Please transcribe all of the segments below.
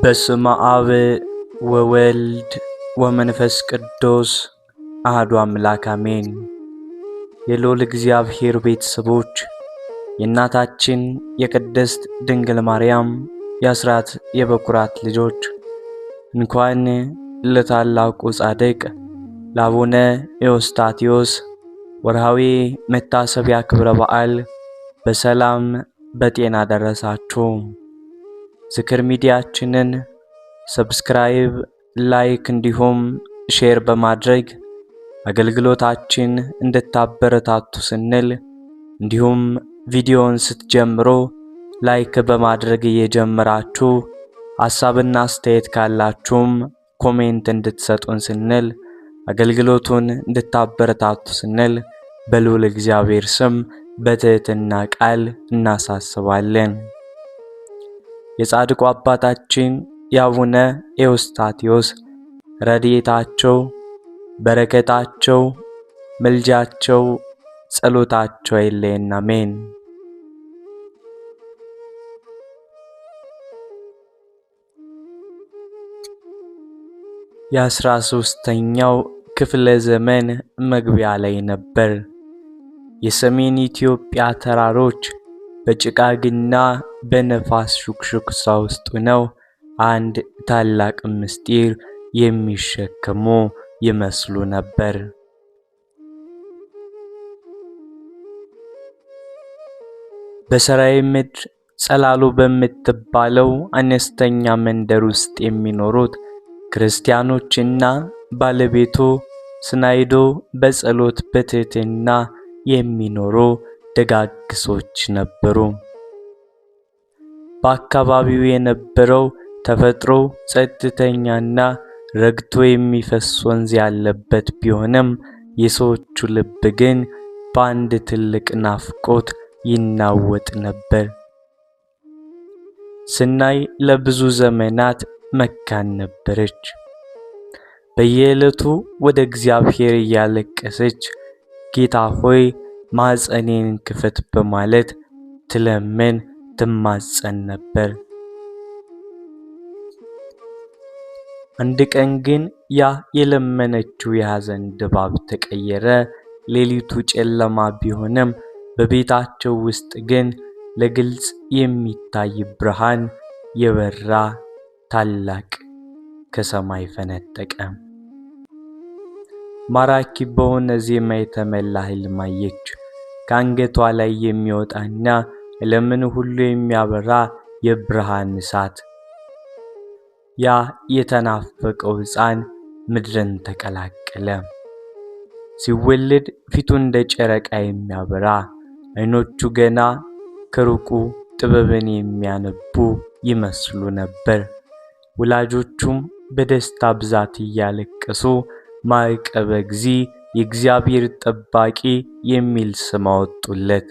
በስመ አብ ወወልድ ወመንፈስ ቅዱስ አሐዱ አምላክ አሜን። የልዑል እግዚአብሔር ቤተሰቦች የእናታችን የቅድስት ድንግል ማርያም የአስራት የበኩራት ልጆች እንኳን ለታላቁ ጻድቅ ለአቡነ ኤዎስጣቴዎስ ወርሃዊ መታሰቢያ ክብረ በዓል በሰላም በጤና ደረሳችሁ። ዝክር ሚዲያችንን ሰብስክራይብ፣ ላይክ እንዲሁም ሼር በማድረግ አገልግሎታችን እንድታበረታቱ ስንል እንዲሁም ቪዲዮውን ስትጀምሩ ላይክ በማድረግ እየጀመራችሁ ሐሳብና አስተያየት ካላችሁም ኮሜንት እንድትሰጡን ስንል አገልግሎቱን እንድታበረታቱ ስንል በልዑል እግዚአብሔር ስም በትህትና ቃል እናሳስባለን። የጻድቁ አባታችን የአቡነ ኤዎስጣቴዎስ ረድኤታቸው፣ በረከታቸው፣ ምልጃቸው፣ ጸሎታቸው አይለየን። አሜን። የ13ኛው ክፍለ ዘመን መግቢያ ላይ ነበር። የሰሜን ኢትዮጵያ ተራሮች በጭጋግና በነፋስ ሹክሹክታ ውስጥ ሆነው አንድ ታላቅ ምስጢር የሚሸከሙ ይመስሉ ነበር። በሰራይ ምድር ጸላሉ በምትባለው አነስተኛ መንደር ውስጥ የሚኖሩት ክርስቲያኖችና ባለቤቱ ስናይዶ በጸሎት በትህትና የሚኖሩ ደጋግ ሰዎች ነበሩ። በአካባቢው የነበረው ተፈጥሮ ጸጥተኛና ረግቶ የሚፈስ ወንዝ ያለበት ቢሆንም የሰዎቹ ልብ ግን በአንድ ትልቅ ናፍቆት ይናወጥ ነበር። ስናይ ለብዙ ዘመናት መካን ነበረች። በየዕለቱ ወደ እግዚአብሔር እያለቀሰች ጌታ ሆይ ማኅፀኔን ክፈት በማለት ትለምን ትማጸን ነበር። አንድ ቀን ግን ያ የለመነችው የሐዘን ድባብ ተቀየረ። ሌሊቱ ጨለማ ቢሆንም በቤታቸው ውስጥ ግን ለግልጽ የሚታይ ብርሃን የበራ ታላቅ ከሰማይ ፈነጠቀ። ማራኪ በሆነ ዜማ የተመላ ሕልም አየች። ከአንገቷ ላይ የሚወጣና ዓለምን ሁሉ የሚያበራ የብርሃን እሳት። ያ የተናፈቀው ሕፃን ምድርን ተቀላቀለ። ሲወለድ ፊቱ እንደ ጨረቃ የሚያበራ፣ ዓይኖቹ ገና ከሩቁ ጥበብን የሚያነቡ ይመስሉ ነበር። ወላጆቹም በደስታ ብዛት እያለቀሱ ማዕቀበ እግዚእ የእግዚአብሔር ጠባቂ የሚል ስም አወጡለት።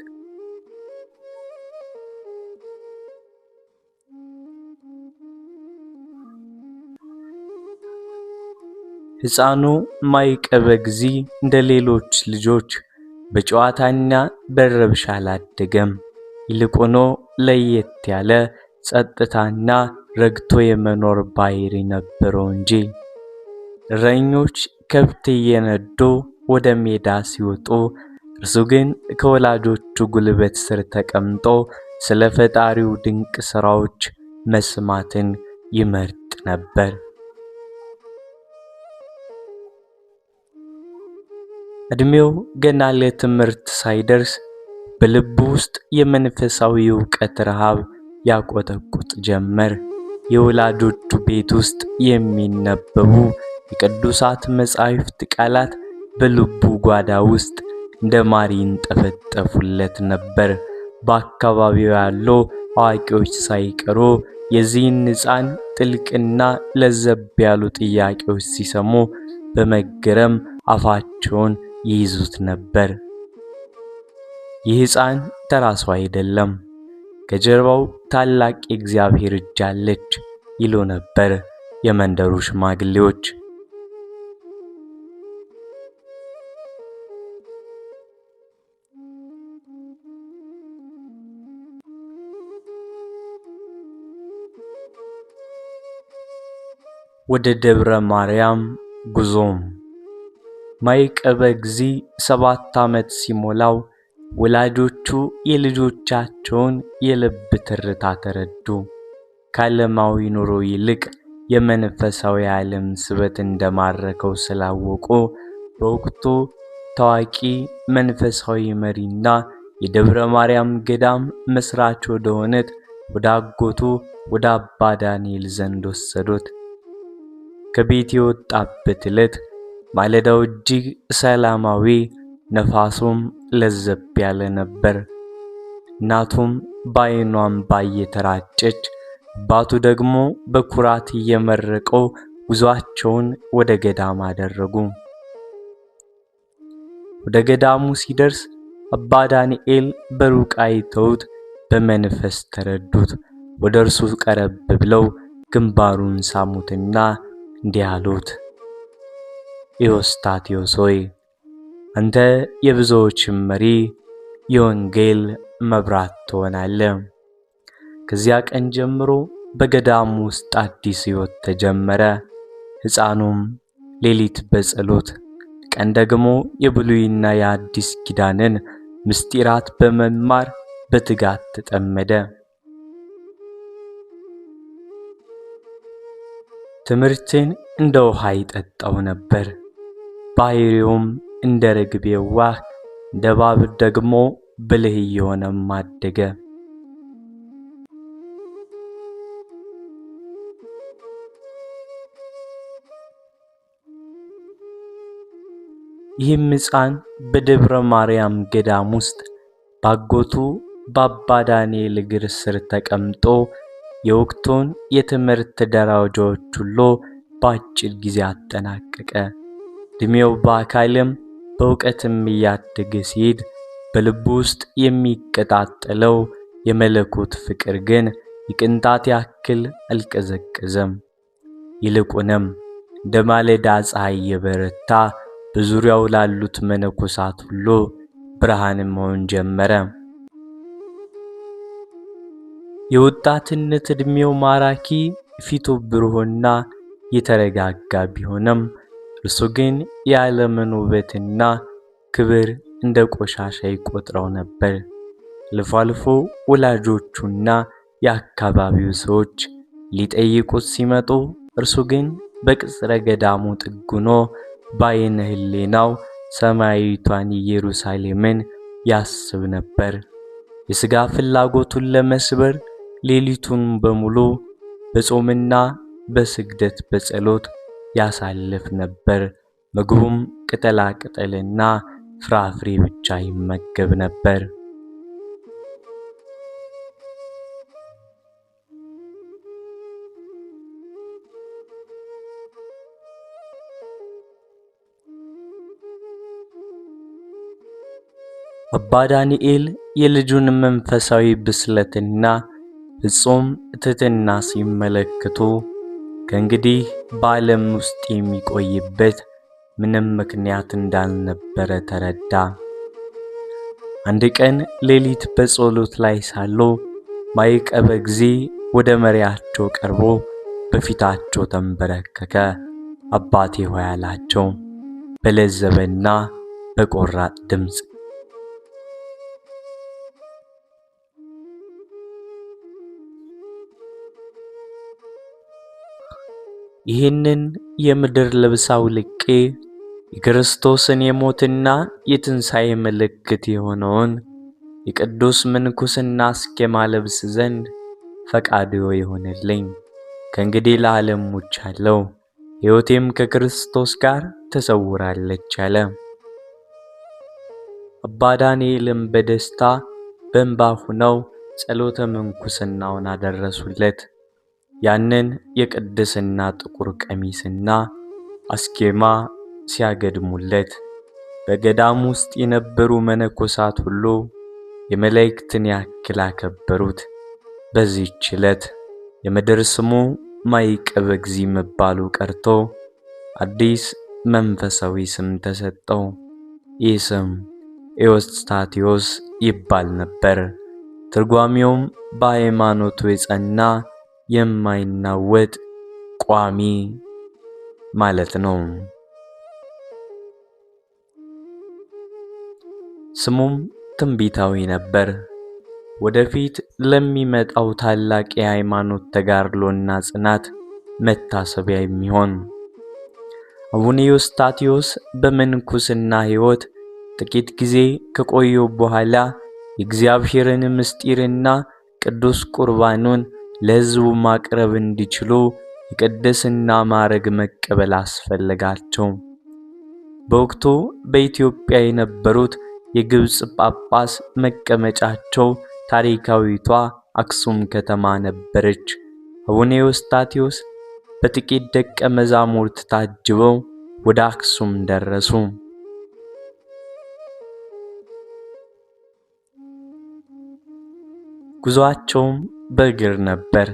ሕፃኑ ማዕቀበ እግዚእ እንደ ሌሎች ልጆች በጨዋታና በረብሻ አላደገም። ይልቁኑ ለየት ያለ ጸጥታና ረግቶ የመኖር ባህሪ ነበረው እንጂ። እረኞች ከብት እየነዱ ወደ ሜዳ ሲወጡ፣ እርሱ ግን ከወላጆቹ ጉልበት ስር ተቀምጦ ስለ ፈጣሪው ድንቅ ሥራዎች መስማትን ይመርጥ ነበር። ዕድሜው ገና ለትምህርት ሳይደርስ በልቡ ውስጥ የመንፈሳዊ ዕውቀት ረሃብ ያቆጠቁጥ ጀመር። የወላጆቹ ቤት ውስጥ የሚነበቡ የቅዱሳት መጻሕፍት ቃላት በልቡ ጓዳ ውስጥ እንደ ማር ይንጠፈጠፉለት ነበር። በአካባቢው ያሉ አዋቂዎች ሳይቀሩ የዚህን ሕፃን ጥልቅና ለዘብ ያሉ ጥያቄዎች ሲሰሙ በመገረም አፋቸውን ይይዙት ነበር። ይህ ሕፃን ተራ ሰው አይደለም፣ ከጀርባው ታላቅ የእግዚአብሔር እጅ አለች ይሉ ነበር የመንደሩ ሽማግሌዎች። ወደ ደብረ ማርያም ጉዞም። ማይቀበ እግዚእ 7 ዓመት ሲሞላው ወላጆቹ የልጆቻቸውን የልብ ትርታ ተረዱ። ከዓለማዊ ኑሮ ይልቅ የመንፈሳዊ ዓለም ስበት እንደማረከው ስላወቁ በወቅቱ ታዋቂ መንፈሳዊ መሪና የደብረ ማርያም ገዳም መስራች ወደሆኑት ወደ አጎቱ ወደ አባ ዳንኤል ዘንድ ወሰዱት። ከቤት የወጣበት ዕለት ማለዳው እጅግ ሰላማዊ፣ ነፋሱም ለዘብ ያለ ነበር። እናቱም በዓይኗ እንባ እየተራጨች፣ አባቱ ደግሞ በኩራት እየመረቀው ጉዟቸውን ወደ ገዳም አደረጉ። ወደ ገዳሙ ሲደርስ አባ ዳንኤል በሩቅ አይተውት በመንፈስ ተረዱት። ወደ እርሱ ቀረብ ብለው ግንባሩን ሳሙትና እንዲህ አሉት፣ ኤዎስጣቴዎስ ሆይ አንተ የብዙዎች መሪ፣ የወንጌል መብራት ትሆናለህ። ከዚያ ቀን ጀምሮ በገዳሙ ውስጥ አዲስ ሕይወት ተጀመረ። ሕፃኑም ሌሊት በጸሎት ቀን ደግሞ የብሉይና የአዲስ ኪዳንን ምስጢራት በመማር በትጋት ተጠመደ። ትምህርትን እንደ ውሃ ይጠጣው ነበር። ባህሪውም እንደ ርግብ የዋህ፣ እንደ እባብ ደግሞ ብልህ እየሆነም አደገ። ይህም ሕፃን በደብረ ማርያም ገዳም ውስጥ ባጎቱ በአባ ዳንኤል እግር ስር ተቀምጦ የወቅቱን የትምህርት ደረጃዎች ሁሉ በአጭር ጊዜ አጠናቀቀ። ዕድሜው በአካልም በእውቀትም እያደገ ሲሄድ በልቡ ውስጥ የሚቀጣጠለው የመለኮት ፍቅር ግን የቅንጣት ያክል አልቀዘቀዘም። ይልቁንም እንደ ማለዳ ፀሐይ የበረታ በዙሪያው ላሉት መነኮሳት ሁሉ ብርሃን መሆን ጀመረ። የወጣትነት ዕድሜው ማራኪ፣ ፊቱ ብሩህና የተረጋጋ ቢሆንም እርሱ ግን የዓለምን ውበትና ክብር እንደ ቆሻሻ ይቆጥረው ነበር። አልፎ አልፎ ወላጆቹና የአካባቢው ሰዎች ሊጠይቁት ሲመጡ እርሱ ግን በቅጽረ ገዳሙ ጥግ ሆኖ በዓይነ ሕሊናው ሰማያዊቷን ኢየሩሳሌምን ያስብ ነበር። የሥጋ ፍላጎቱን ለመስበር ሌሊቱን በሙሉ በጾምና በስግደት በጸሎት ያሳልፍ ነበር። ምግቡም ቅጠላ ቅጠልና ፍራፍሬ ብቻ ይመገብ ነበር። አባ ዳንኤል የልጁን መንፈሳዊ ብስለትና ፍጹም ትሕትና ሲመለከቱ ከእንግዲህ በዓለም ውስጥ የሚቆይበት ምንም ምክንያት እንዳልነበረ ተረዳ። አንድ ቀን ሌሊት በጸሎት ላይ ሳሉ ማይቀበ እግዚእ ወደ መሪያቸው ቀርቦ በፊታቸው ተንበረከከ። አባቴ ሆይ አላቸው በለዘበና በቆራጥ ድምፅ። ይህንን የምድር ልብስ አውልቄ የክርስቶስን የሞትና የትንሣኤ ምልክት የሆነውን የቅዱስ ምንኩስና አስኬማ ለብስ ዘንድ ፈቃድዎ ይሆንልኝ። ከእንግዲህ ለዓለም ሙቻለሁ፣ ሕይወቴም ከክርስቶስ ጋር ተሰውራለች አለ። አባ ዳንኤልም በደስታ በእንባ ሆነው ጸሎተ ምንኩስናውን አደረሱለት። ያንን የቅድስና ጥቁር ቀሚስና አስኬማ ሲያገድሙለት በገዳም ውስጥ የነበሩ መነኮሳት ሁሉ የመላእክትን ያክል አከበሩት። በዚህች ዕለት የምድር ስሙ ማይቀበ እግዚእ መባሉ ቀርቶ አዲስ መንፈሳዊ ስም ተሰጠው። ይህ ስም ኤዎስጣቴዎስ ይባል ነበር። ትርጓሜውም በሃይማኖቱ የጸና የማይናወጥ ቋሚ ማለት ነው። ስሙም ትንቢታዊ ነበር። ወደፊት ለሚመጣው ታላቅ የሃይማኖት ተጋድሎና ጽናት መታሰቢያ የሚሆን። አቡነ ዮስጣቴዎስ በምንኩስና ሕይወት ጥቂት ጊዜ ከቆዩ በኋላ የእግዚአብሔርን ምስጢርና ቅዱስ ቁርባኑን ለሕዝቡ ማቅረብ እንዲችሉ የቅድስና ማዕረግ መቀበል አስፈለጋቸው። በወቅቱ በኢትዮጵያ የነበሩት የግብጽ ጳጳስ መቀመጫቸው ታሪካዊቷ አክሱም ከተማ ነበረች። አቡነ ዮስጣቴዎስ በጥቂት ደቀ መዛሙርት ታጅበው ወደ አክሱም ደረሱ። ጉዟቸውም በእግር ነበር።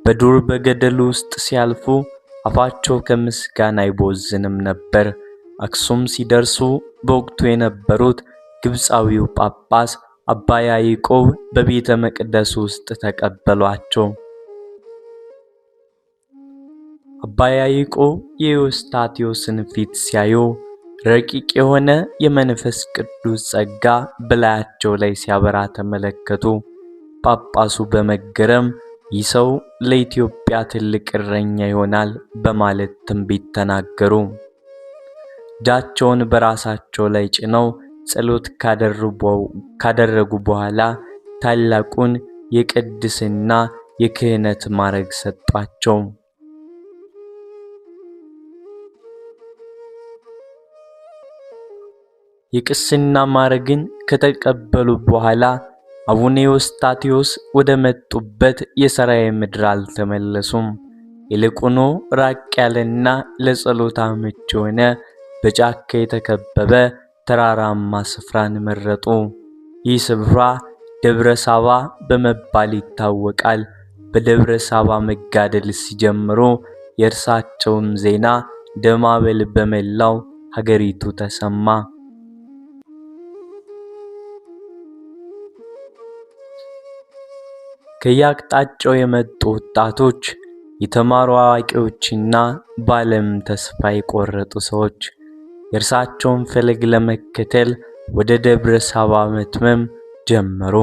በዱር በገደል ውስጥ ሲያልፉ አፋቸው ከምስጋና አይቦዝንም ነበር። አክሱም ሲደርሱ በወቅቱ የነበሩት ግብፃዊው ጳጳስ አባ ያዕቆብ በቤተ መቅደስ ውስጥ ተቀበሏቸው። አባ ያዕቆብ የዮስጣቴዎስን ፊት ሲያዩ ረቂቅ የሆነ የመንፈስ ቅዱስ ጸጋ በላያቸው ላይ ሲያበራ ተመለከቱ። ጳጳሱ በመገረም ይህ ሰው ለኢትዮጵያ ትልቅ እረኛ ይሆናል በማለት ትንቢት ተናገሩ። እጃቸውን በራሳቸው ላይ ጭነው ጸሎት ካደረጉ በኋላ ታላቁን የቅድስና የክህነት ማዕረግ ሰጧቸው። የቅስና ማዕረግን ከተቀበሉ በኋላ አቡነ ዮስጣቴዎስ ወደ መጡበት የሰራይ ምድር አልተመለሱም። ይልቁኑ ራቅ ያለና ለጸሎት አመቺ የሆነ በጫካ የተከበበ ተራራማ ስፍራን መረጡ። ይህ ስፍራ ደብረ ሳባ በመባል ይታወቃል። በደብረ ሳባ መጋደል ሲጀምሩ የእርሳቸውም ዜና ደማበል በመላው ሀገሪቱ ተሰማ። ከየአቅጣጫው የመጡ ወጣቶች፣ የተማሩ አዋቂዎችና ባለም ተስፋ የቆረጡ ሰዎች የእርሳቸውን ፈለግ ለመከተል ወደ ደብረ ሳባ መትመም ጀመሩ።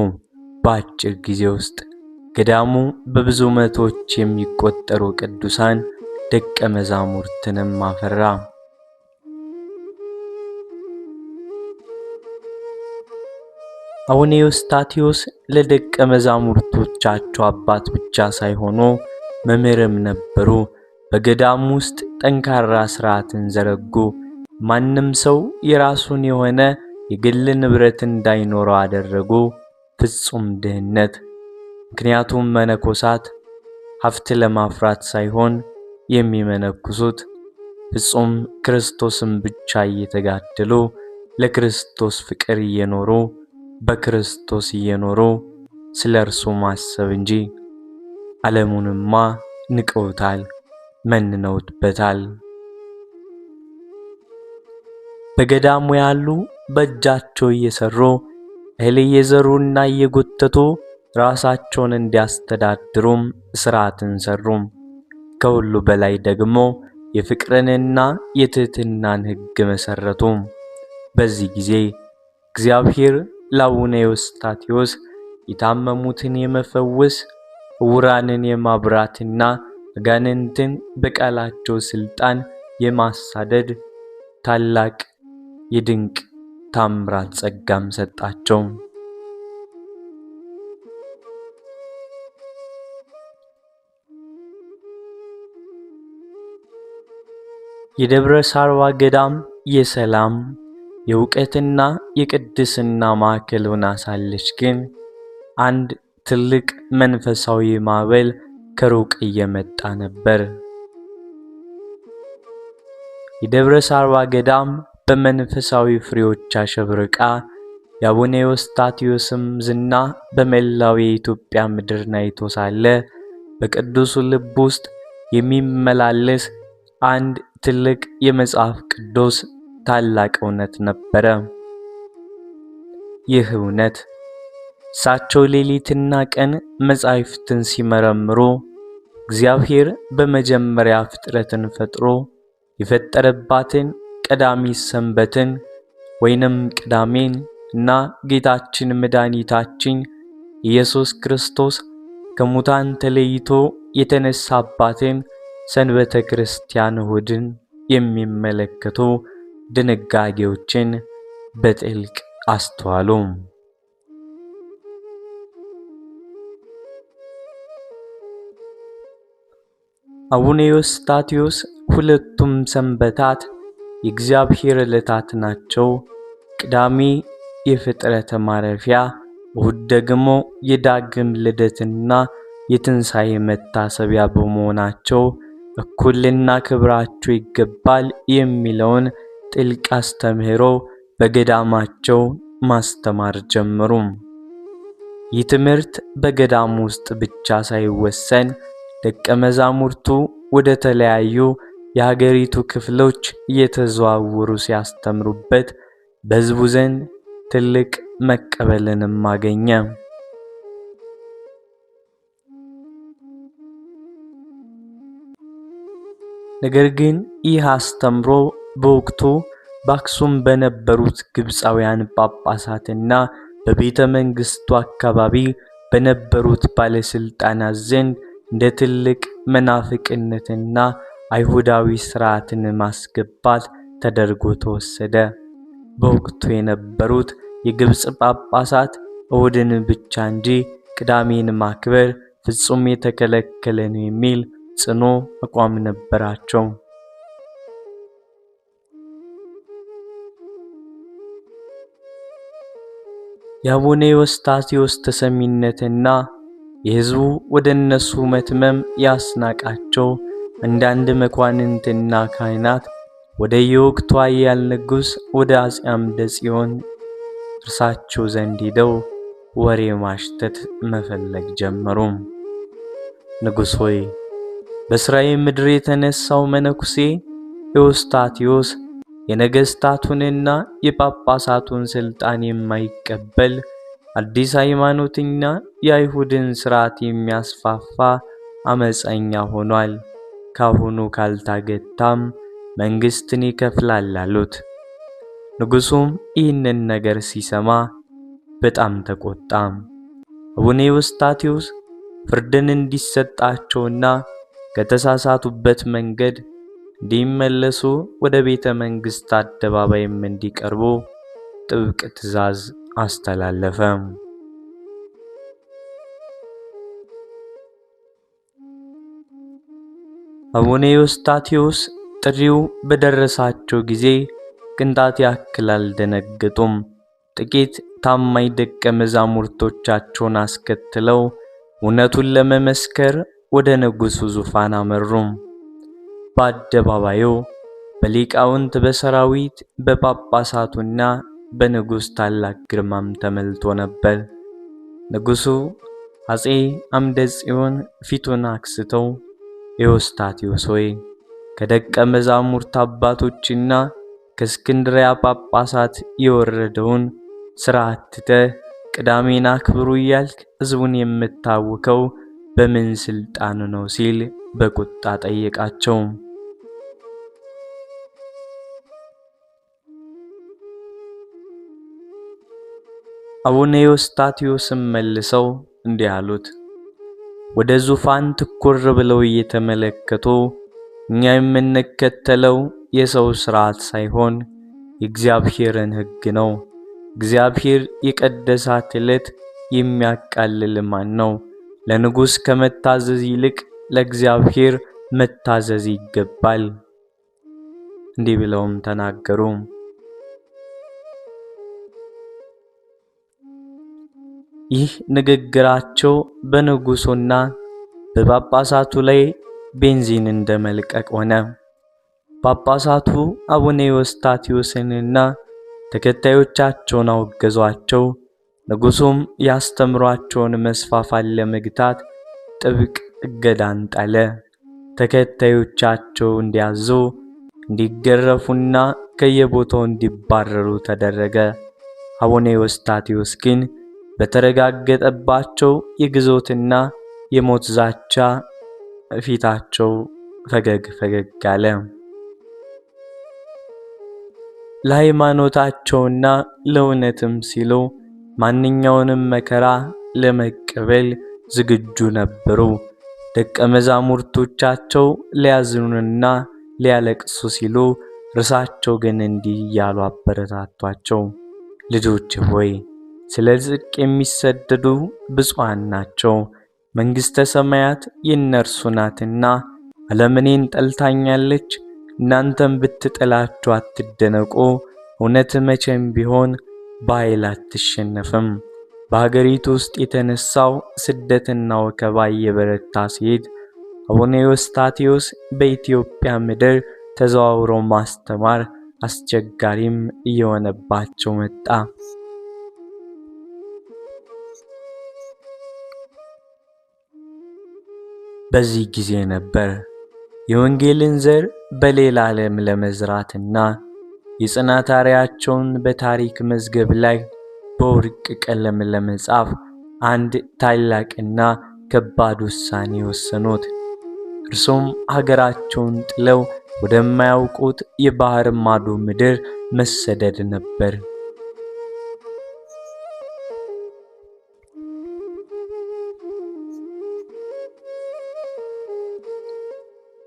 በአጭር ጊዜ ውስጥ ገዳሙ በብዙ መቶዎች የሚቆጠሩ ቅዱሳን ደቀ መዛሙርትንም አፈራ። አቡነ ዮስጣቴዎስ ለደቀ መዛሙርቶቻቸው አባት ብቻ ሳይሆኑ መምህርም ነበሩ። በገዳሙ ውስጥ ጠንካራ ሥርዓትን ዘረጉ። ማንም ሰው የራሱን የሆነ የግል ንብረት እንዳይኖረው አደረጉ። ፍጹም ድህነት። ምክንያቱም መነኮሳት ሀብት ለማፍራት ሳይሆን የሚመነኩሱት ፍጹም ክርስቶስን ብቻ እየተጋደሉ ለክርስቶስ ፍቅር እየኖሩ በክርስቶስ እየኖሩ ስለ እርሱ ማሰብ እንጂ ዓለሙንማ ንቀውታል፣ መንነውበታል። በገዳሙ ያሉ በእጃቸው እየሰሩ እህል እየዘሩና እየጎተቱ ራሳቸውን እንዲያስተዳድሩም ሥርዓትን ሰሩም። ከሁሉ በላይ ደግሞ የፍቅርንና የትህትናን ሕግ መሰረቱ። በዚህ ጊዜ እግዚአብሔር ለአቡነ ዮስጣቴዎስ የታመሙትን የመፈወስ ዕውራንን የማብራትና አጋንንትን በቃላቸው ሥልጣን የማሳደድ ታላቅ የድንቅ ታምራት ጸጋም ሰጣቸው። የደብረ ሳባ ገዳም የሰላም የእውቀትና የቅድስና ማዕከል ሆና ሳለች ግን አንድ ትልቅ መንፈሳዊ ማዕበል ከሩቅ እየመጣ ነበር። የደብረ ሳባ ገዳም በመንፈሳዊ ፍሬዎች አሸብርቃ የአቡነ ዮስጣቴዎስም ዝና በመላው የኢትዮጵያ ምድር ናይቶ ሳለ በቅዱሱ ልብ ውስጥ የሚመላለስ አንድ ትልቅ የመጽሐፍ ቅዱስ ታላቅ እውነት ነበረ። ይህ እውነት እሳቸው ሌሊትና ቀን መጻሕፍትን ሲመረምሩ እግዚአብሔር በመጀመሪያ ፍጥረትን ፈጥሮ የፈጠረባትን ቀዳሚ ሰንበትን ወይንም ቅዳሜን እና ጌታችን መድኃኒታችን ኢየሱስ ክርስቶስ ከሙታን ተለይቶ የተነሳባትን ሰንበተ ክርስቲያን እሁድን የሚመለከቱ ድንጋጌዎችን በጥልቅ አስተዋሉ። አቡነ ኤዎስጣቴዎስ ሁለቱም ሰንበታት የእግዚአብሔር ዕለታት ናቸው። ቅዳሜ የፍጥረተ ማረፊያ፣ እሁድ ደግሞ የዳግም ልደትና የትንሣኤ መታሰቢያ በመሆናቸው እኩል ልናከብራቸው ይገባል የሚለውን ጥልቅ አስተምህሮ በገዳማቸው ማስተማር ጀመሩ። ይህ ትምህርት በገዳሙ ውስጥ ብቻ ሳይወሰን ደቀ መዛሙርቱ ወደ ተለያዩ የሀገሪቱ ክፍሎች እየተዘዋወሩ ሲያስተምሩበት በሕዝቡ ዘንድ ትልቅ መቀበልንም አገኘ። ነገር ግን ይህ አስተምሮ በወቅቱ በአክሱም በነበሩት ግብፃውያን ጳጳሳትና በቤተ መንግስቱ አካባቢ በነበሩት ባለስልጣናት ዘንድ እንደ ትልቅ መናፍቅነትና አይሁዳዊ ሥርዓትን ማስገባት ተደርጎ ተወሰደ። በወቅቱ የነበሩት የግብፅ ጳጳሳት እሁድን ብቻ እንጂ ቅዳሜን ማክበር ፍጹም የተከለከለ ነው የሚል ጽኑ አቋም ነበራቸው። የአቡነ ኤዎስጣቴዎስ ተሰሚነትና የሕዝቡ ወደ እነሱ መትመም ያስናቃቸው አንዳንድ መኳንንትና ካህናት ወደ የወቅቱ ኃያል ንጉሥ ወደ አፄ አምደ ጽዮን እርሳቸው ዘንድ ሄደው ወሬ ማሽተት መፈለግ ጀመሩ። ንጉሥ ሆይ፣ በእስራኤል ምድር የተነሳው መነኩሴ ኤዎስጣቴዎስ የነገሥታቱንና የጳጳሳቱን ሥልጣን የማይቀበል አዲስ ሃይማኖትና የአይሁድን ሥርዓት የሚያስፋፋ አመፀኛ ሆኗል። ካሁኑ ካልታገታም መንግሥትን ይከፍላል አሉት። ንጉሡም ይህንን ነገር ሲሰማ በጣም ተቆጣ። አቡነ ኤዎስጣቴዎስ ፍርድን እንዲሰጣቸውና ከተሳሳቱበት መንገድ እንዲመለሱ ወደ ቤተ መንግሥት አደባባይም እንዲቀርቡ ጥብቅ ትእዛዝ አስተላለፈ። አቡነ ኤዎስጣቴዎስ ጥሪው በደረሳቸው ጊዜ ቅንጣት ያክል አልደነገጡም። ጥቂት ታማኝ ደቀ መዛሙርቶቻቸውን አስከትለው እውነቱን ለመመስከር ወደ ንጉሡ ዙፋን አመሩ። በአደባባዩ በሊቃውንት፣ በሰራዊት፣ በጳጳሳቱና በንጉሥ ታላቅ ግርማም ተሞልቶ ነበር። ንጉሡ አፄ አምደ ጽዮን ፊቱን አክስተው ኤዎስጣቴዎስ ሆይ፣ ከደቀ መዛሙርት አባቶችና ከእስክንድርያ ጳጳሳት የወረደውን ሥርዓት ትተህ ቅዳሜን አክብሩ እያልክ ሕዝቡን የምታውከው በምን ሥልጣን ነው? ሲል በቁጣ ጠየቃቸው። አቡነ ኤዎስጣቴዎስም መልሰው እንዲህ አሉት። ወደ ዙፋን ትኩር ብለው እየተመለከቱ እኛ የምንከተለው የሰው ሥርዓት ሳይሆን የእግዚአብሔርን ሕግ ነው። እግዚአብሔር የቀደሳት ዕለት የሚያቃልል ማን ነው? ለንጉሥ ከመታዘዝ ይልቅ ለእግዚአብሔር መታዘዝ ይገባል። እንዲህ ብለውም ተናገሩ። ይህ ንግግራቸው በንጉሡና በጳጳሳቱ ላይ ቤንዚን እንደመልቀቅ ሆነ። ጳጳሳቱ አቡነ ኤዎስጣቴዎስንና ተከታዮቻቸውን አወገዟቸው። ንጉሡም ያስተምሯቸውን መስፋፋት ለመግታት ጥብቅ እገዳን ጣለ። ተከታዮቻቸው እንዲያዙ፣ እንዲገረፉና ከየቦታው እንዲባረሩ ተደረገ። አቡነ ኤዎስጣቴዎስ ግን በተረጋገጠባቸው የግዞትና የሞት ዛቻ ፊታቸው ፈገግ አለ። ለሃይማኖታቸውና ለእውነትም ሲሉ ማንኛውንም መከራ ለመቀበል ዝግጁ ነበሩ። ደቀ መዛሙርቶቻቸው ሊያዝኑና ሊያለቅሱ ሲሉ እርሳቸው ግን እንዲህ እያሉ አበረታቷቸው። ልጆች ሆይ ስለ ጽድቅ የሚሰደዱ ብፁዓን ናቸው፣ መንግሥተ ሰማያት የእነርሱ ናትና። ዓለም እኔን ጠልታኛለች፣ እናንተም ብትጠላችሁ አትደነቁ። እውነት መቼም ቢሆን በኃይል አትሸነፍም። በሀገሪቱ ውስጥ የተነሳው ስደትና ወከባ እየበረታ ሲሄድ አቡነ ዮስጣቴዎስ በኢትዮጵያ ምድር ተዘዋውሮ ማስተማር አስቸጋሪም እየሆነባቸው መጣ። በዚህ ጊዜ ነበር የወንጌልን ዘር በሌላ ዓለም ለመዝራትና የጽናት አርአያቸውን በታሪክ መዝገብ ላይ በወርቅ ቀለም ለመጻፍ አንድ ታላቅና ከባድ ውሳኔ ወሰኑት። እርሱም ሀገራቸውን ጥለው ወደማያውቁት የባህር ማዶ ምድር መሰደድ ነበር።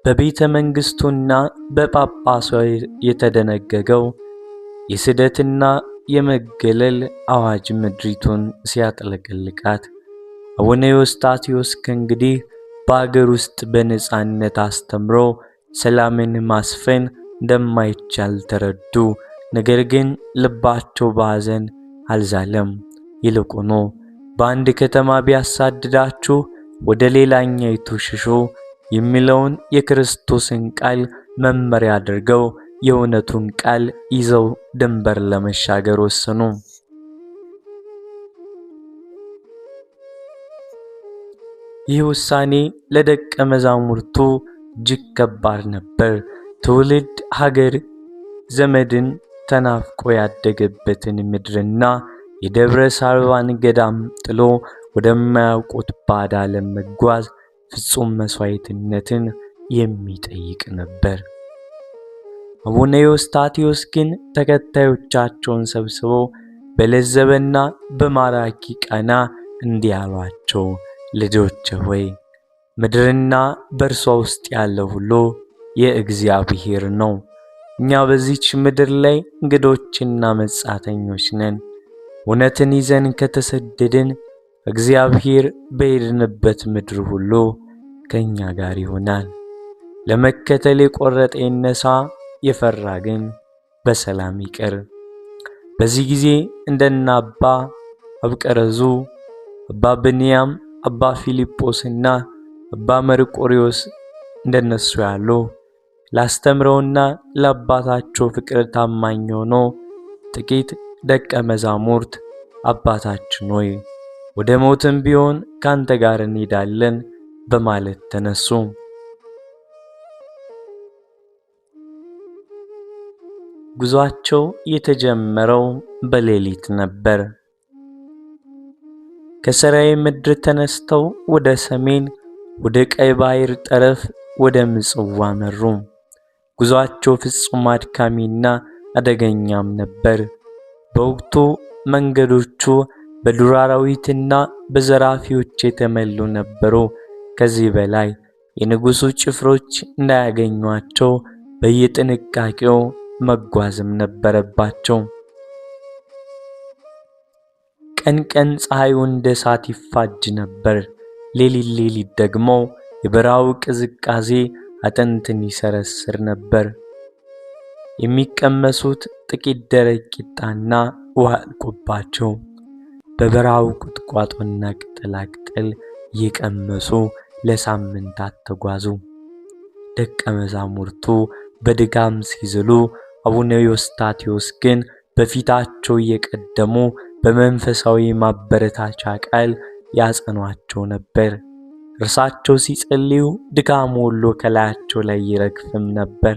በቤተ መንግሥቱና በጳጳሱ የተደነገገው የስደትና የመገለል አዋጅ ምድሪቱን ሲያጥለቀልቃት አቡነ ዮስጣቴዎስ ከእንግዲህ በአገር ውስጥ በነጻነት አስተምሮ ሰላምን ማስፈን እንደማይቻል ተረዱ። ነገር ግን ልባቸው በሐዘን አልዛለም። ይልቁኑ በአንድ ከተማ ቢያሳድዳችሁ ወደ ሌላኛይቱ ሽሹ የሚለውን የክርስቶስን ቃል መመሪያ አድርገው የእውነቱን ቃል ይዘው ድንበር ለመሻገር ወሰኑ። ይህ ውሳኔ ለደቀ መዛሙርቱ እጅግ ከባድ ነበር። ትውልድ ሀገር ዘመድን ተናፍቆ ያደገበትን ምድርና የደብረ ሳርባን ገዳም ጥሎ ወደማያውቁት ባዕድ ዓለም መጓዝ ፍጹም መስዋዕትነትን የሚጠይቅ ነበር። አቡነ ዮስጣቴዎስ ግን ተከታዮቻቸውን ሰብስበው በለዘበና በማራኪ ቃና እንዲህ አሏቸው። ልጆች ሆይ ምድርና በእርሷ ውስጥ ያለው ሁሉ የእግዚአብሔር ነው። እኛ በዚች ምድር ላይ እንግዶችና መጻተኞች ነን። እውነትን ይዘን ከተሰደድን እግዚአብሔር በሄድንበት ምድር ሁሉ ከእኛ ጋር ይሆናል። ለመከተል የቆረጠ ይነሳ፣ የፈራ ግን በሰላም ይቀር። በዚህ ጊዜ እንደነ አባ አብቀረዙ፣ አባ ብንያም፣ አባ ፊልጶስና አባ መርቆሪዎስ እንደነሱ ያሉ ላስተምረውና ለአባታቸው ፍቅር ታማኝ ሆኖ ጥቂት ደቀ መዛሙርት አባታችን ሆይ ወደ ሞትም ቢሆን ካንተ ጋር እንሄዳለን በማለት ተነሱ። ጉዟቸው የተጀመረው በሌሊት ነበር። ከሰራይ ምድር ተነስተው ወደ ሰሜን ወደ ቀይ ባህር ጠረፍ ወደ ምጽዋ መሩ። ጉዟቸው ፍጹም አድካሚና አደገኛም ነበር። በወቅቱ መንገዶቹ በዱር አራዊትና በዘራፊዎች የተሞሉ ነበሩ። ከዚህ በላይ የንጉሡ ጭፍሮች እንዳያገኟቸው በየጥንቃቄው መጓዝም ነበረባቸው። ቀን ቀን ፀሐዩ እንደ እሳት ይፋጅ ነበር። ሌሊት ሌሊት ደግሞ የበረሃው ቅዝቃዜ አጥንትን ይሰረስር ነበር። የሚቀመሱት ጥቂት ደረቅ ቂጣና ውሃ አልቆባቸው በበረሃው ቁጥቋጦና ቅጠላቅጠል እየቀመሱ ለሳምንታት ተጓዙ። ደቀ መዛሙርቱ በድጋም ሲዝሉ፣ አቡነ ዮስጣቴዎስ ግን በፊታቸው እየቀደሙ በመንፈሳዊ ማበረታቻ ቃል ያጸኗቸው ነበር። እርሳቸው ሲጸልዩ ድካሙ ሁሉ ከላያቸው ላይ ይረግፍም ነበር።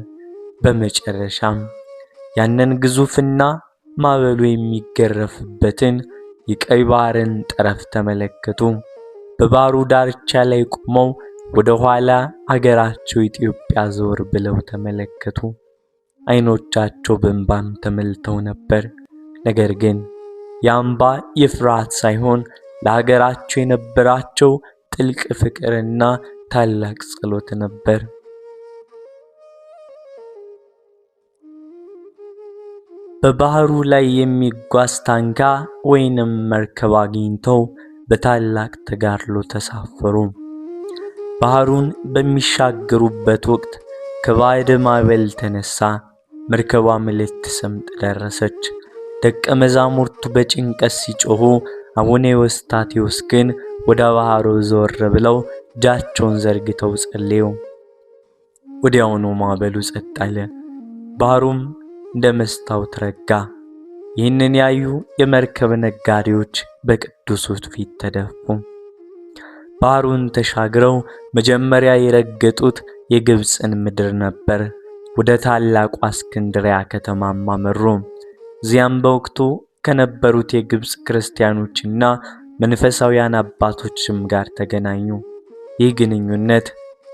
በመጨረሻም ያንን ግዙፍና ማዕበሉ የሚገረፍበትን የቀይ ባህርን ጠረፍ ተመለከቱ። በባህሩ ዳርቻ ላይ ቆመው ወደ ኋላ አገራቸው ኢትዮጵያ ዞር ብለው ተመለከቱ። ዓይኖቻቸው በእንባም ተሞልተው ነበር። ነገር ግን የእንባ የፍርሃት ሳይሆን ለሀገራቸው የነበራቸው ጥልቅ ፍቅርና ታላቅ ጸሎት ነበር። በባህሩ ላይ የሚጓዝ ታንኳ ወይንም መርከብ አግኝተው በታላቅ ተጋድሎ ተሳፈሩ። ባህሩን በሚሻገሩበት ወቅት ከባዕድ ማዕበል ተነሳ፣ መርከቧም ልትሰምጥ ደረሰች። ደቀ መዛሙርቱ በጭንቀት ሲጮኹ፣ አቡነ ኤዎስጣቴዎስ ግን ወደ ባህሩ ዘወር ብለው እጃቸውን ዘርግተው ጸለዩ። ወዲያውኑ ማዕበሉ ጸጥ አለ፣ ባህሩም እንደ መስታወት ረጋ። ይህንን ያዩ የመርከብ ነጋዴዎች በቅዱሱ ፊት ተደፉ። ባህሩን ተሻግረው መጀመሪያ የረገጡት የግብፅን ምድር ነበር። ወደ ታላቋ እስክንድርያ ከተማም አመሩ። እዚያም በወቅቱ ከነበሩት የግብፅ ክርስቲያኖችና መንፈሳውያን አባቶችም ጋር ተገናኙ። ይህ ግንኙነት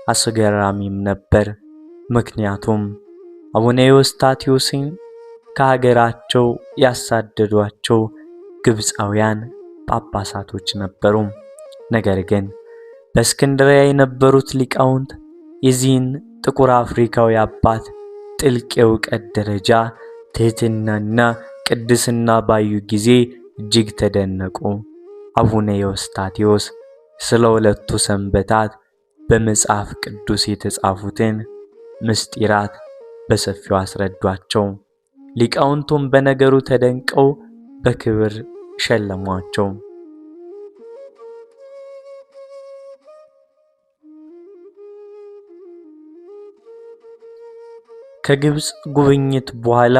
አስገራሚም ነበር። ምክንያቱም አቡነ ኤዎስጣቴዎስን ከሀገራቸው ያሳደዷቸው ግብፃውያን ጳጳሳቶች ነበሩ። ነገር ግን በእስክንድርያ የነበሩት ሊቃውንት የዚህን ጥቁር አፍሪካዊ አባት ጥልቅ የእውቀት ደረጃ፣ ትሕትናና ቅድስና ባዩ ጊዜ እጅግ ተደነቁ። አቡነ ኤዎስጣቴዎስ ስለ ሁለቱ ሰንበታት በመጽሐፍ ቅዱስ የተጻፉትን ምስጢራት በሰፊው አስረዷቸው። ሊቃውንቱም በነገሩ ተደንቀው በክብር ሸለሟቸው። ከግብፅ ጉብኝት በኋላ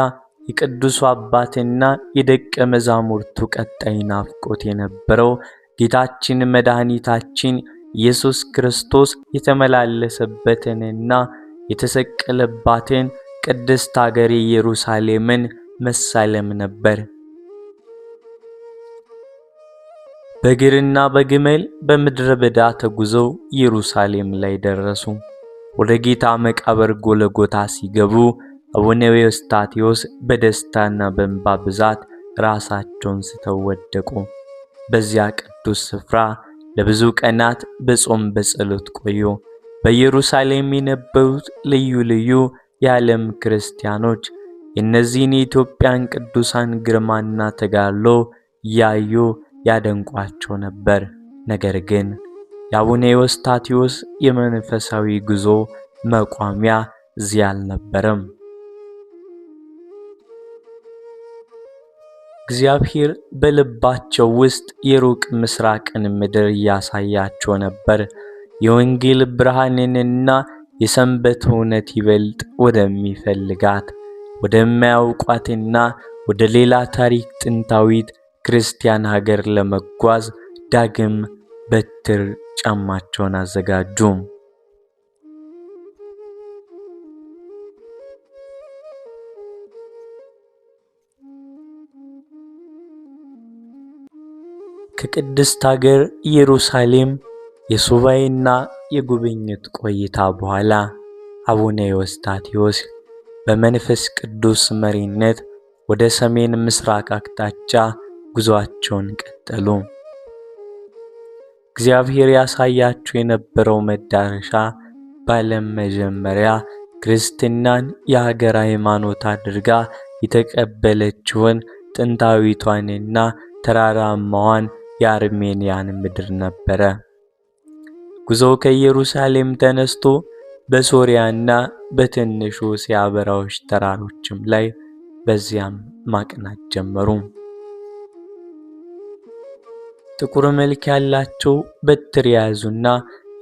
የቅዱሱ አባትና የደቀ መዛሙርቱ ቀጣይ ናፍቆት የነበረው ጌታችን መድኃኒታችን ኢየሱስ ክርስቶስ የተመላለሰበትንና የተሰቀለባትን ቅድስት አገር ኢየሩሳሌምን መሳለም ነበር። በእግርና በግመል በምድረ በዳ ተጉዘው ኢየሩሳሌም ላይ ደረሱ። ወደ ጌታ መቃብር ጎልጎታ ሲገቡ አቡነ ኤዎስጣቴዎስ በደስታና በእንባ ብዛት ራሳቸውን ስተው ወደቁ። በዚያ ቅዱስ ስፍራ ለብዙ ቀናት በጾም በጸሎት ቆዩ። በኢየሩሳሌም የነበሩት ልዩ ልዩ የዓለም ክርስቲያኖች የእነዚህን የኢትዮጵያን ቅዱሳን ግርማና ተጋድሎ እያዩ ያደንቋቸው ነበር። ነገር ግን የአቡነ ኤዎስጣቴዎስ የመንፈሳዊ ጉዞ መቋሚያ እዚያ አልነበረም። እግዚአብሔር በልባቸው ውስጥ የሩቅ ምስራቅን ምድር እያሳያቸው ነበር። የወንጌል ብርሃንንና የሰንበት እውነት ይበልጥ ወደሚፈልጋት ወደማያውቋትና ወደ ሌላ ታሪክ ጥንታዊት ክርስቲያን ሀገር ለመጓዝ ዳግም በትር ጫማቸውን አዘጋጁ። ከቅድስት ሀገር ኢየሩሳሌም የሱባኤና የጉብኝት ቆይታ በኋላ አቡነ ኤዎስጣቴዎስ በመንፈስ ቅዱስ መሪነት ወደ ሰሜን ምስራቅ አቅጣጫ ጉዞአቸውን ቀጠሉ። እግዚአብሔር ያሳያቸው የነበረው መዳረሻ በዓለም መጀመሪያ ክርስትናን የሀገር ሃይማኖት አድርጋ የተቀበለችውን ጥንታዊቷንና ተራራማዋን የአርሜንያን ምድር ነበረ። ጉዞው ከኢየሩሳሌም ተነስቶ በሶሪያና በትንሹ እስያ በረሃዎች ተራሮችም ላይ በዚያም ማቅናት ጀመሩ። ጥቁር መልክ ያላቸው በትር የያዙና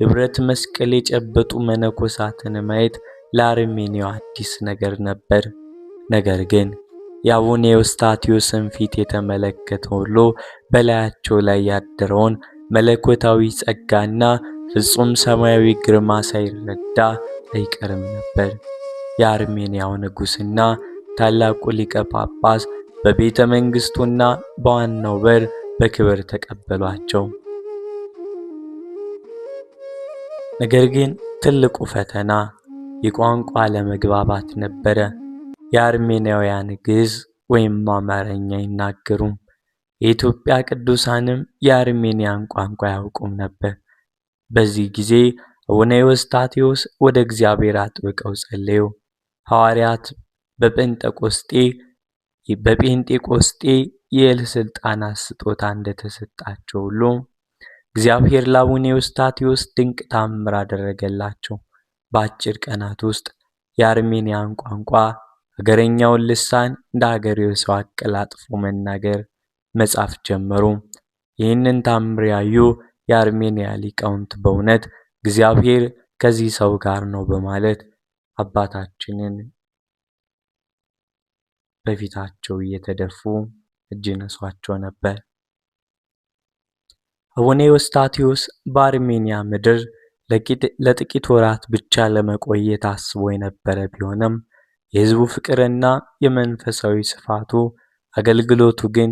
የብረት መስቀል የጨበጡ መነኮሳትን ማየት ለአርሜኒያው አዲስ ነገር ነበር። ነገር ግን የአቡነ ኤዎስጣቴዎስን ፊት የተመለከተ ሁሉ በላያቸው ላይ ያደረውን መለኮታዊ ጸጋና ፍጹም ሰማያዊ ግርማ ሳይረዳ አይቀርም ነበር። የአርሜኒያው ንጉሥና ታላቁ ሊቀ ጳጳስ በቤተ መንግሥቱና በዋናው በር በክብር ተቀበሏቸው። ነገር ግን ትልቁ ፈተና የቋንቋ አለመግባባት ነበረ። የአርሜናውያን ግዕዝ ወይም አማርኛ አይናገሩም። የኢትዮጵያ ቅዱሳንም የአርሜኒያን ቋንቋ አያውቁም ነበር። በዚህ ጊዜ አቡነ ኤዎስጣቴዎስ ወደ እግዚአብሔር አጥብቀው ጸለዩ። ሐዋርያት በጴንጤቆስጤ የኤል ሥልጣናት ስጦታ እንደተሰጣቸው ሁሉ እግዚአብሔር ለአቡነ ኤዎስጣቴዎስ ድንቅ ተአምር አደረገላቸው። በአጭር ቀናት ውስጥ የአርሜኒያን ቋንቋ፣ ሀገረኛውን ልሳን እንደ ሀገሬው ሰው አቀላጥፎ መናገር መጻፍ ጀመሩ። ይህንን ተአምር ያዩ የአርሜኒያ ሊቃውንት በእውነት እግዚአብሔር ከዚህ ሰው ጋር ነው በማለት አባታችንን በፊታቸው እየተደፉ እጅ ነሷቸው ነበር። አቡነ ኤዎስጣቴዎስ በአርሜኒያ ምድር ለጥቂት ወራት ብቻ ለመቆየት አስቦ የነበረ ቢሆንም የሕዝቡ ፍቅርና የመንፈሳዊ ስፋቱ አገልግሎቱ ግን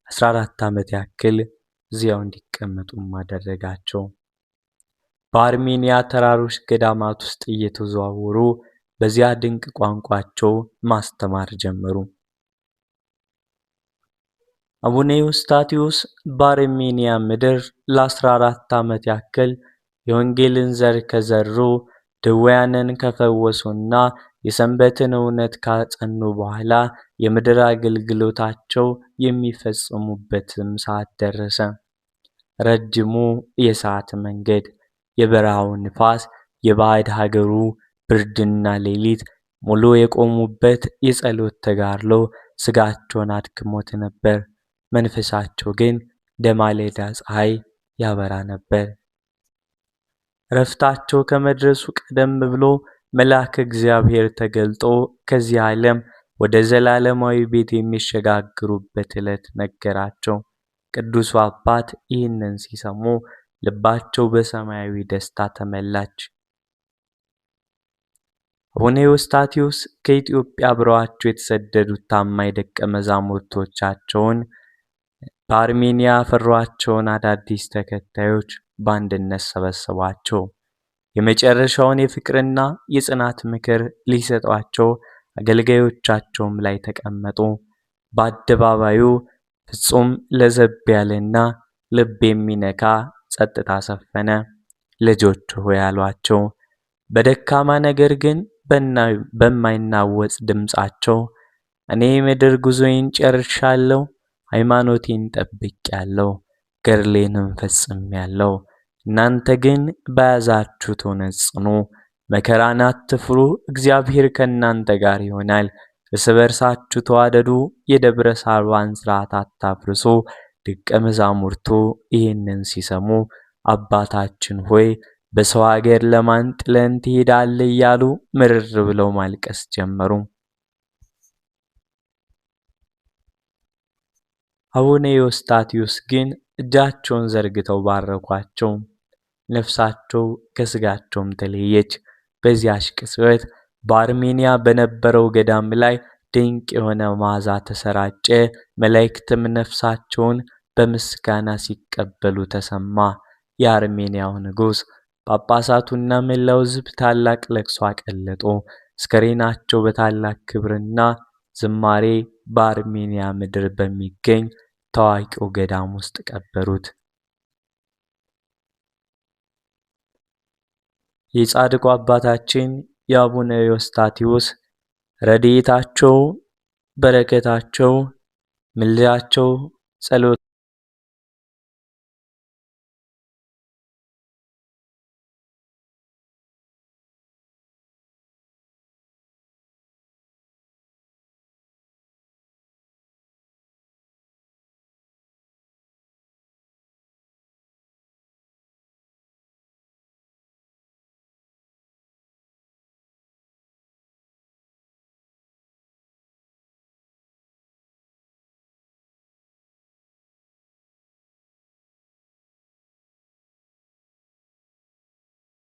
14 ዓመት ያክል እዚያው እንዲቀመጡም አደረጋቸው። በአርሜኒያ ተራሮች ገዳማት ውስጥ እየተዘዋወሩ በዚያ ድንቅ ቋንቋቸው ማስተማር ጀመሩ። አቡነ ኤዎስጣቴዎስ በአርሜኒያ ምድር ለ14 ዓመት ያክል የወንጌልን ዘር ከዘሩ፣ ድውያንን ከፈወሱና የሰንበትን እውነት ካጸኑ በኋላ የምድር አገልግሎታቸው የሚፈጽሙበትም ሰዓት ደረሰ። ረጅሙ የሰዓት መንገድ፣ የበረሃው ንፋስ፣ የባዕድ ሀገሩ ብርድና ሌሊት ሙሉ የቆሙበት የጸሎት ተጋድሎ ሥጋቸውን አድክሞት ነበር። መንፈሳቸው ግን እንደ ማለዳ ፀሐይ ያበራ ነበር። ረፍታቸው ከመድረሱ ቀደም ብሎ መልአከ እግዚአብሔር ተገልጦ ከዚህ ዓለም ወደ ዘላለማዊ ቤት የሚሸጋግሩበት ዕለት ነገራቸው። ቅዱሱ አባት ይህንን ሲሰሙ ልባቸው በሰማያዊ ደስታ ተመላች። አቡነ ኤዎስጣቴዎስ ከኢትዮጵያ አብረዋቸው የተሰደዱት ታማኝ ደቀ መዛሙርቶቻቸውን በአርሜኒያ ያፈሯቸውን አዳዲስ ተከታዮች በአንድነት ሰበሰቧቸው። የመጨረሻውን የፍቅርና የጽናት ምክር ሊሰጧቸው አገልጋዮቻቸውም ላይ ተቀመጡ። በአደባባዩ ፍጹም ለዘብ ያለና ልብ የሚነካ ጸጥታ ሰፈነ። ልጆች ሆይ አሏቸው። በደካማ ነገር ግን በማይናወጽ ድምፃቸው እኔ ምድር ጉዞዬን ጨርሻለሁ፣ ሃይማኖቴን ጠብቄያለሁ፣ ገድሌንም ፈጽሜያለሁ። እናንተ ግን በያዛችሁት እውነት ጽኑ፣ መከራን አትፍሩ፣ እግዚአብሔር ከእናንተ ጋር ይሆናል። እርስ በርሳችሁ ተዋደዱ፣ የደብረ ሳርዋን ሥርዓት አታፍርሱ። ደቀ መዛሙርቱ ይህንን ሲሰሙ አባታችን ሆይ በሰው አገር ለማን ጥለን ትሄዳለህ እያሉ ምርር ብለው ማልቀስ ጀመሩ። አቡነ ኤዎስጣቴዎስ ግን እጃቸውን ዘርግተው ባረኳቸው። ነፍሳቸው ከሥጋቸውም ተለየች። በዚያች ቅጽበት በአርሜኒያ በነበረው ገዳም ላይ ድንቅ የሆነ መዓዛ ተሰራጨ። መላእክትም ነፍሳቸውን በምስጋና ሲቀበሉ ተሰማ። የአርሜኒያው ንጉሥ፣ ጳጳሳቱና መላው ሕዝብ ታላቅ ለቅሶ አቀለጡ። አስከሬናቸው በታላቅ ክብርና ዝማሬ በአርሜኒያ ምድር በሚገኝ ታዋቂው ገዳም ውስጥ ቀበሩት። የጻድቁ አባታችን የአቡነ ኤዎስጣቴዎስ ረድኤታቸው፣ በረከታቸው፣ ምልጃቸው፣ ጸሎት